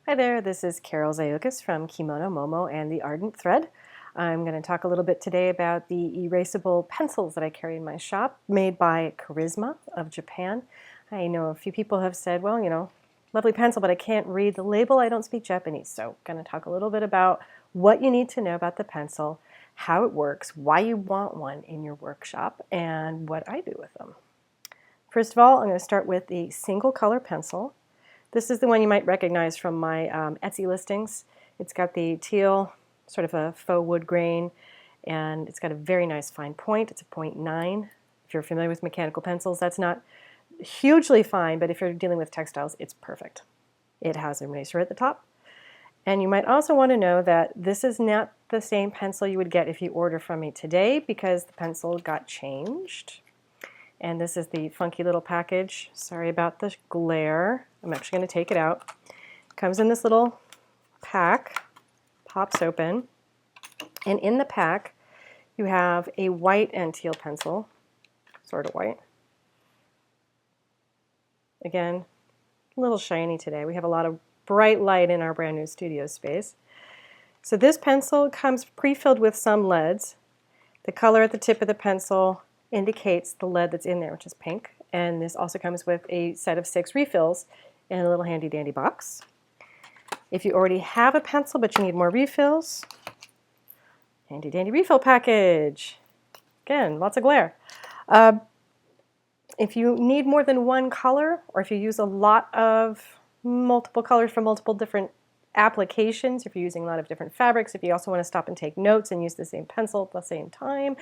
Hi there, this is Carol Zayukas from Kimonomomo and the Ardent Thread. I'm going to talk a little bit today about the erasable pencils that I carry in my shop, made by KARISMA of Japan. I know a few people have said, well, lovely pencil, but I can't read the label. I don't speak Japanese. So I'm going to talk a little bit about what you need to know about the pencil, how it works, why you want one in your workshop, and what I do with them. First of all, I'm going to start with the single color pencil. This is the one you might recognize from my Etsy listings. It's got the teal, sort of a faux wood grain, and it's got a very nice fine point. It's a 0.9. If you're familiar with mechanical pencils, that's not hugely fine, but if you're dealing with textiles, it's perfect. It has an eraser at the top. And you might also want to know that this is not the same pencil you would get if you order from me today, because the pencil got changed. And this is the funky little package. Sorry about the glare. I'm actually going to take it out. It comes in this little pack, pops open, and in the pack you have a white and teal pencil, sort of white. Again, a little shiny today. We have a lot of bright light in our brand new studio space. So this pencil comes pre-filled with some leads. The color at the tip of the pencil indicates the lead that's in there, which is pink. And this also comes with a set of 6 refills in a little handy dandy box. If you already have a pencil but you need more refills, handy dandy refill package. Again, lots of glare. If you need more than one color, or if you use a lot of multiple colors for multiple different applications, if you're using a lot of different fabrics, if you also want to stop and take notes and use the same pencil at the same time,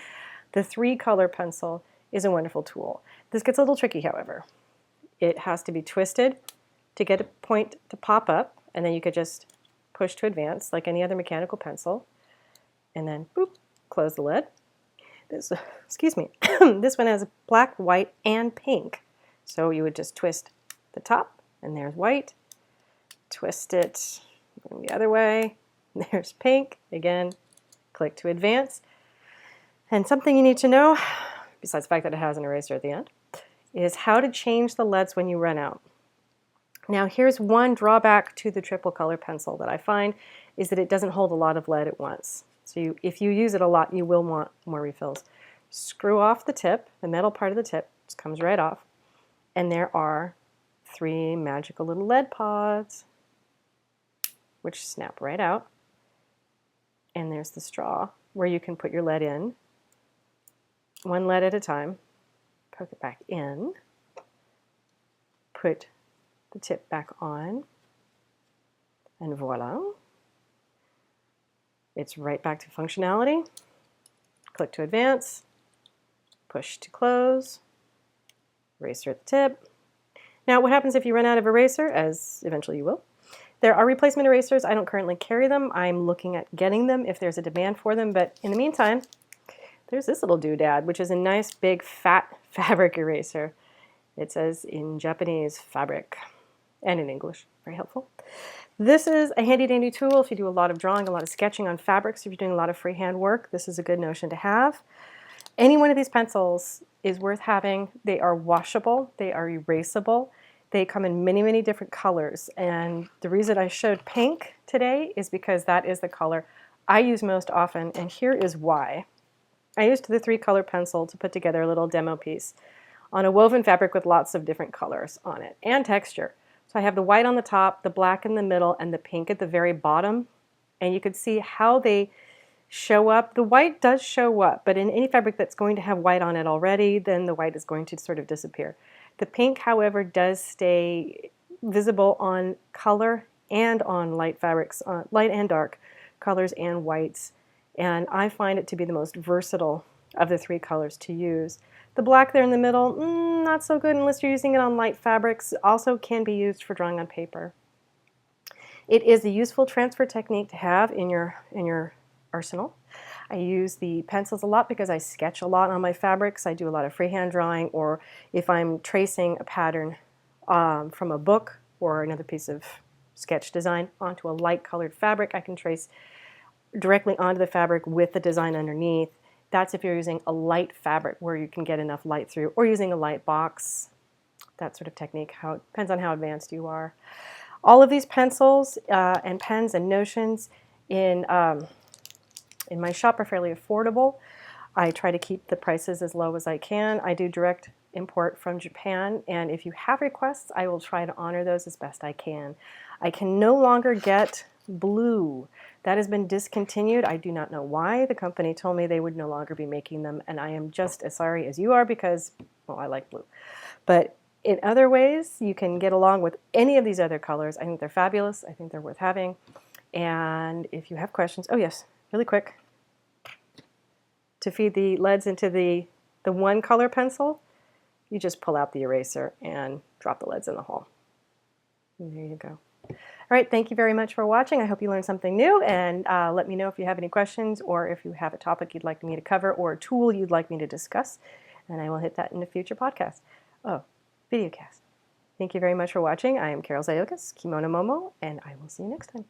the 3-color pencil is a wonderful tool. This gets a little tricky, however. It has to be twisted to get a point to pop up, and then you could just push to advance like any other mechanical pencil, and then boop, close the lid. Excuse me, this one has black, white, and pink. So you would just twist the top, and there's white. Twist it the other way, there's pink. Again, click to advance. And something you need to know, besides the fact that it has an eraser at the end, is how to change the leads when you run out. Now here's one drawback to the triple color pencil that I find, is that it doesn't hold a lot of lead at once. So if you use it a lot, you will want more refills. Screw off the tip, the metal part of the tip, just comes right off, and there are 3 magical little lead pods, which snap right out. And there's the straw where you can put your lead in, one lead at a time, poke it back in, put the tip back on, and voila. It's right back to functionality. Click to advance, push to close, eraser at the tip. Now what happens if you run out of eraser, as eventually you will? There are replacement erasers. I don't currently carry them. I'm looking at getting them if there's a demand for them, but in the meantime, there's this little doodad, which is a nice big fat fabric eraser. It says in Japanese fabric and in English. Very helpful. This is a handy dandy tool if you do a lot of drawing, a lot of sketching on fabrics. If you're doing a lot of freehand work, this is a good notion to have. Any one of these pencils is worth having. They are washable. They are erasable. They come in many, many different colors. And the reason I showed pink today is because that is the color I use most often. And here is why. I used the 3-color pencil to put together a little demo piece on a woven fabric with lots of different colors on it and texture. So I have the white on the top, the black in the middle, and the pink at the very bottom. And you can see how they show up. The white does show up, but in any fabric that's going to have white on it already, then the white is going to sort of disappear. The pink, however, does stay visible on color and on light fabrics, light and dark colors and whites. And I find it to be the most versatile of the 3 colors to use. The black there in the middle, not so good unless you're using it on light fabrics. Also can be used for drawing on paper. It is a useful transfer technique to have in your arsenal. I use the pencils a lot because I sketch a lot on my fabrics. I do a lot of freehand drawing, or if I'm tracing a pattern from a book or another piece of sketch design onto a light colored fabric, I can trace directly onto the fabric with the design underneath. That's if you're using a light fabric where you can get enough light through, or using a light box, that sort of technique. It depends on how advanced you are. All of these pencils and pens and notions in my shop are fairly affordable. I try to keep the prices as low as I can. I do direct import from Japan, and if you have requests, I will try to honor those as best I can. I can no longer get blue. That has been discontinued. I do not know why. The company told me they would no longer be making them, and I am just as sorry as you are because, well, I like blue. But in other ways, you can get along with any of these other colors. I think they're fabulous. I think they're worth having. And if you have questions, oh yes, really quick. To feed the leads into the one color pencil, you just pull out the eraser and drop the leads in the hole. And there you go. All right, thank you very much for watching. I hope you learned something new, and let me know if you have any questions or if you have a topic you'd like me to cover or a tool you'd like me to discuss, and I will hit that in a future podcast. Oh, videocast. Thank you very much for watching. I am Carol Zayokis, Kimonomomo, and I will see you next time.